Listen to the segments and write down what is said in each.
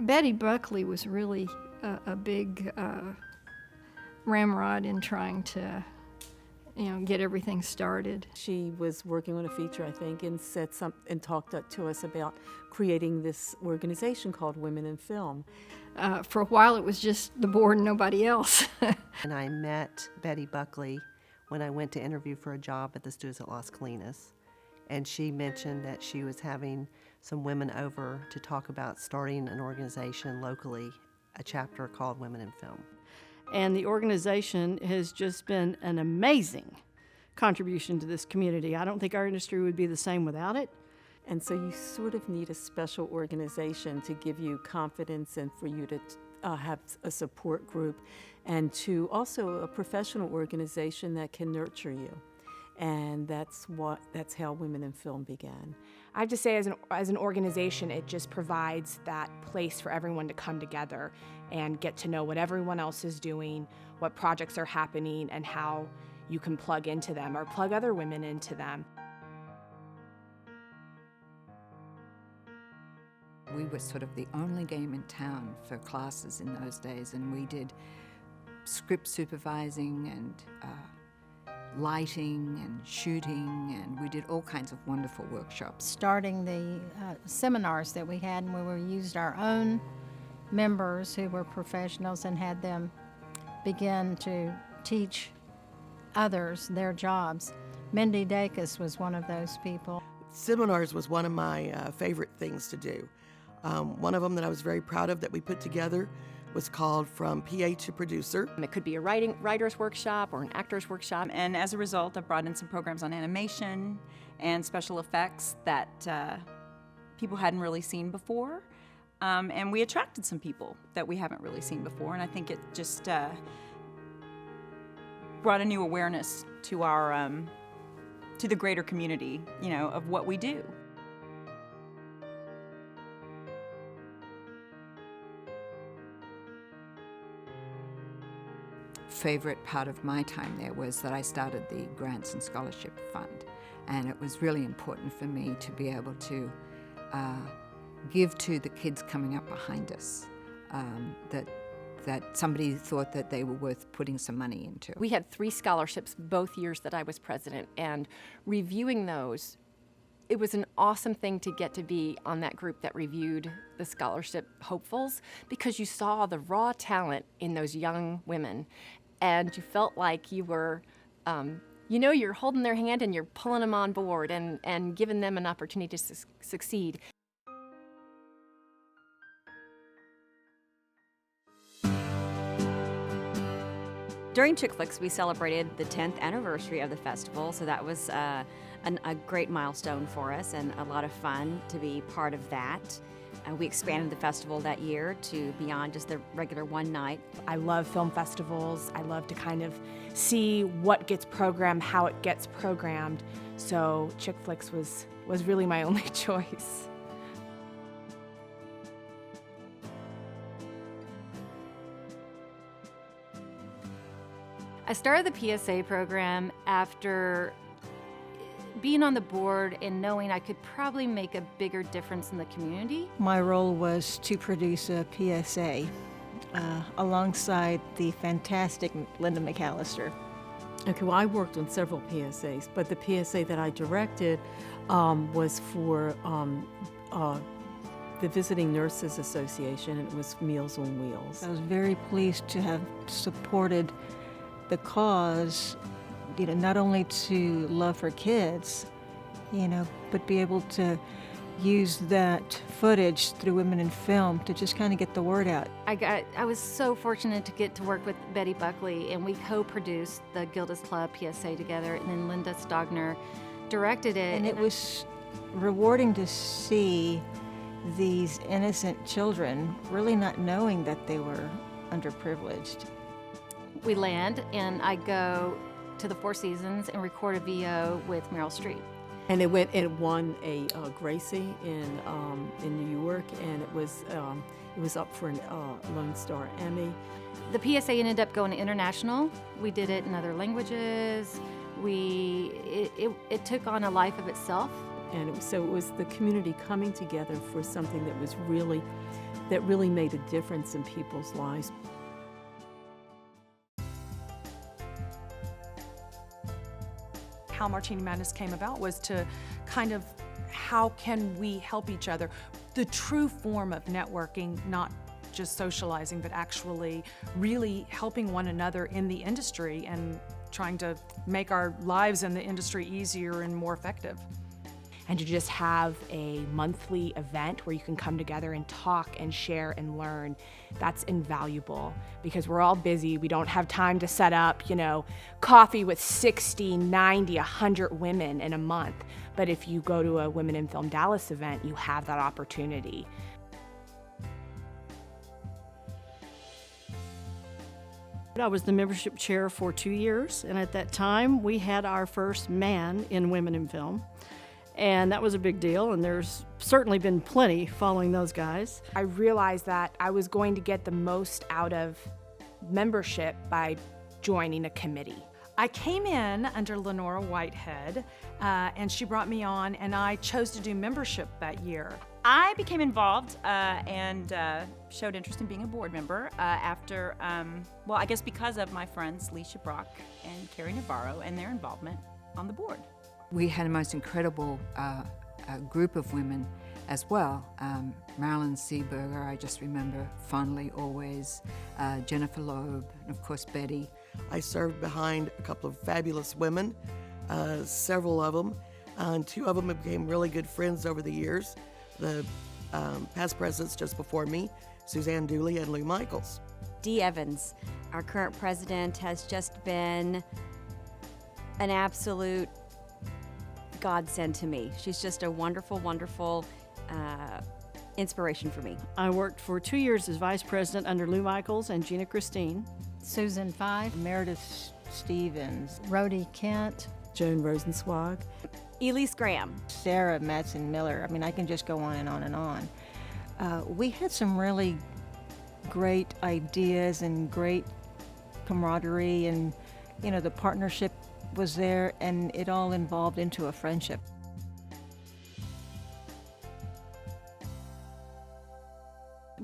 Betty Buckley was really a big ramrod in trying to, get everything started. She was working on a feature, I think, and talked to us about creating this organization called Women in Film. For a while, it was just the board and nobody else. And I met Betty Buckley when I went to interview for a job at the Studios at Las Colinas. And she mentioned that she was having some women over to talk about starting an organization locally, a chapter called Women in Film. And the organization has just been an amazing contribution to this community. I don't think our industry would be the same without it. And so you sort of need a special organization to give you confidence and for you to have a support group, and to also a professional organization that can nurture you. And that's how Women in Film began. I have to say, as an organization, it just provides that place for everyone to come together and get to know what everyone else is doing, what projects are happening, and how you can plug into them or plug other women into them. We were sort of the only game in town for classes in those days, and we did script supervising and lighting and shooting, and we did all kinds of wonderful workshops. Starting the seminars that we had, and we used our own members who were professionals and had them begin to teach others their jobs. Mindy Dacus was one of those people. Seminars was one of my favorite things to do. One of them that I was very proud of that we put together was called From PA to Producer. It could be a writer's workshop or an actor's workshop. And as a result, I've brought in some programs on animation and special effects that people hadn't really seen before. And we attracted some people that we haven't really seen before. And I think it just brought a new awareness to our, to the greater community, of what we do. Favorite part of my time there was that I started the Grants and Scholarship Fund, and it was really important for me to be able to give to the kids coming up behind us, that somebody thought that they were worth putting some money into. We had 3 scholarships both years that I was president, and reviewing those, it was an awesome thing to get to be on that group that reviewed the scholarship hopefuls, because you saw the raw talent in those young women, and you felt like you were, you're holding their hand and you're pulling them on board and giving them an opportunity to succeed. During Chick Flicks, we celebrated the 10th anniversary of the festival, so that was a great milestone for us and a lot of fun to be part of that. We expanded the festival that year to beyond just the regular one night. I love film festivals. I love to kind of see what gets programmed, how it gets programmed. So Chick Flicks was really my only choice. I started the PSA program after being on the board and knowing I could probably make a bigger difference in the community. My role was to produce a PSA alongside the fantastic Linda McAllister. Okay, well, I worked on several PSAs, but the PSA that I directed was for the Visiting Nurses Association, and it was Meals on Wheels. I was very pleased to have supported the cause, not only to love for kids, but be able to use that footage through Women in Film to just kind of get the word out. I was so fortunate to get to work with Betty Buckley, and we co-produced the Gilda's Club PSA together, and then Linda Stogner directed it. And it was rewarding to see these innocent children really not knowing that they were underprivileged. We land, and I go to the Four Seasons and record a VO with Meryl Streep. And it won a Gracie in New York, and it was up for a Lone Star Emmy. The PSA ended up going international. We did it in other languages. It took on a life of itself. And so it was the community coming together for something that really made a difference in people's lives. How Martini Madness came about was to kind of, how can we help each other? The true form of networking, not just socializing, but actually really helping one another in the industry and trying to make our lives in the industry easier and more effective. And to just have a monthly event where you can come together and talk and share and learn, that's invaluable because we're all busy. We don't have time to set up, coffee with 60, 90, 100 women in a month. But if you go to a Women in Film Dallas event, you have that opportunity. I was the membership chair for 2 years, and at that time we had our first man in Women in Film. And that was a big deal, and there's certainly been plenty following those guys. I realized that I was going to get the most out of membership by joining a committee. I came in under Lenora Whitehead, and she brought me on, and I chose to do membership that year. I became involved and showed interest in being a board member after, I guess because of my friends Lisha Brock and Kerri Navarro and their involvement on the board. We had a most incredible group of women as well. Marilyn Seeberger, I just remember fondly always, Jennifer Loeb, and of course Betty. I served behind a couple of fabulous women, several of them, and two of them became really good friends over the years. The past presidents just before me, Suzanne Dooley and Lou Michaels. Dee Evans, our current president, has just been an absolute godsend to me. She's just a wonderful, wonderful inspiration for me. I worked for 2 years as vice president under Lou Michaels and Gina Christine. Susan Fife, Meredith Stevens, Rhodey Kent, Joan Rosenzweig, Elise Graham, Sarah Madsen Miller. I mean, I can just go on and on and on. We had some really great ideas and great camaraderie, and the partnership was there, and it all evolved into a friendship.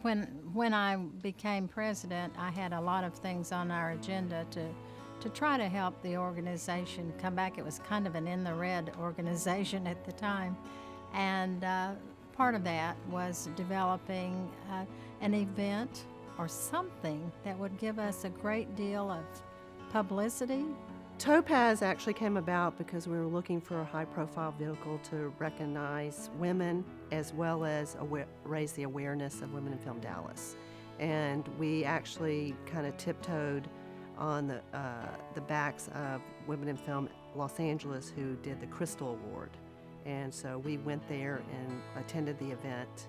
When I became president, I had a lot of things on our agenda to try to help the organization come back. It was kind of an in the red organization at the time, and part of that was developing an event or something that would give us a great deal of publicity. Topaz actually came about because we were looking for a high-profile vehicle to recognize women as well as raise the awareness of Women in Film Dallas. And we actually kind of tiptoed on the backs of Women in Film Los Angeles, who did the Crystal Award. And so we went there and attended the event.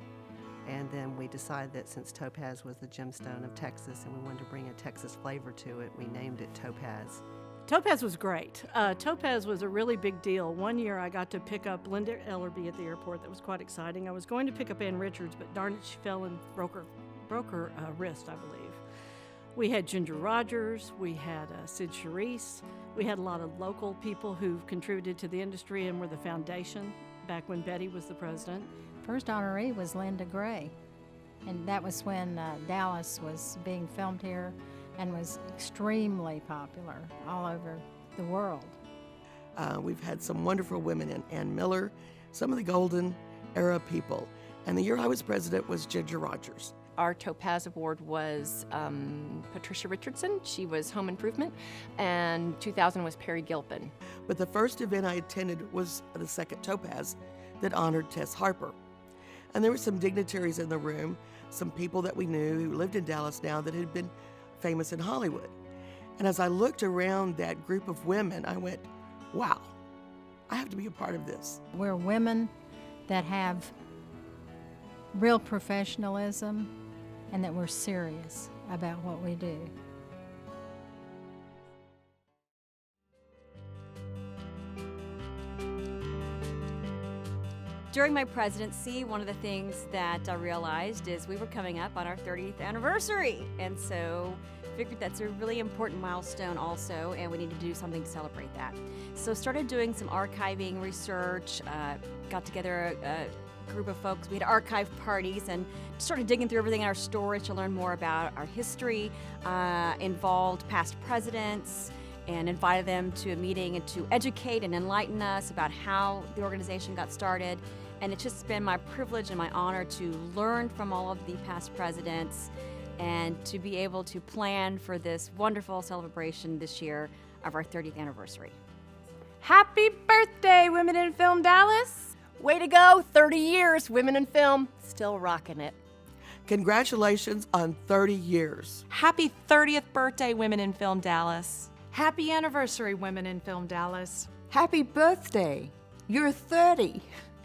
And then we decided that since Topaz was the gemstone of Texas and we wanted to bring a Texas flavor to it, we named it Topaz. Topaz was great. Topaz was a really big deal. One year I got to pick up Linda Ellerby at the airport. That was quite exciting. I was going to pick up Ann Richards, but darn it, she fell and broke her wrist, I believe. We had Ginger Rogers, we had Sid Charisse, we had a lot of local people who've contributed to the industry and were the foundation back when Betty was the president. First honoree was Linda Gray, and that was when Dallas was being filmed here and was extremely popular all over the world. We've had some wonderful women, Ann Miller, some of the golden era people. And the year I was president was Ginger Rogers. Our Topaz Award was Patricia Richardson. She was Home Improvement. And 2000 was Perry Gilpin. But the first event I attended was the second Topaz that honored Tess Harper. And there were some dignitaries in the room, some people that we knew who lived in Dallas now that had been famous in Hollywood. And as I looked around that group of women, I went, wow, I have to be a part of this. We're women that have real professionalism and that we're serious about what we do. During my presidency, one of the things that I realized is we were coming up on our 30th anniversary. And so figured that's a really important milestone also, and we need to do something to celebrate that. So started doing some archiving research, got together a group of folks. We had archive parties and started digging through everything in our storage to learn more about our history, involved past presidents, and invited them to a meeting and to educate and enlighten us about how the organization got started. And it's just been my privilege and my honor to learn from all of the past presidents and to be able to plan for this wonderful celebration this year of our 30th anniversary. Happy birthday, Women in Film Dallas! Way to go, 30 years, women in film, still rocking it. Congratulations on 30 years. Happy 30th birthday, Women in Film Dallas. Happy anniversary, Women in Film Dallas. Happy birthday. You're 30.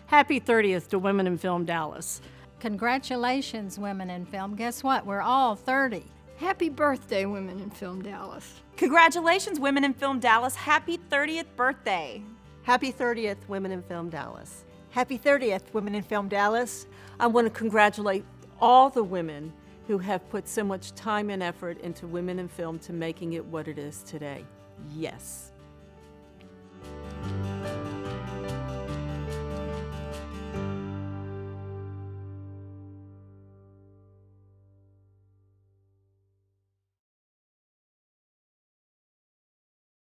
Happy 30th to Women in Film Dallas. Congratulations, Women in Film. Guess what? We're all 30. Happy birthday, Women in Film Dallas. Congratulations, Women in Film Dallas. Happy 30th birthday. Happy 30th, Women in Film Dallas. Happy 30th, Women in Film Dallas. I want to congratulate all the women who have put so much time and effort into women in film to making it what it is today. Yes.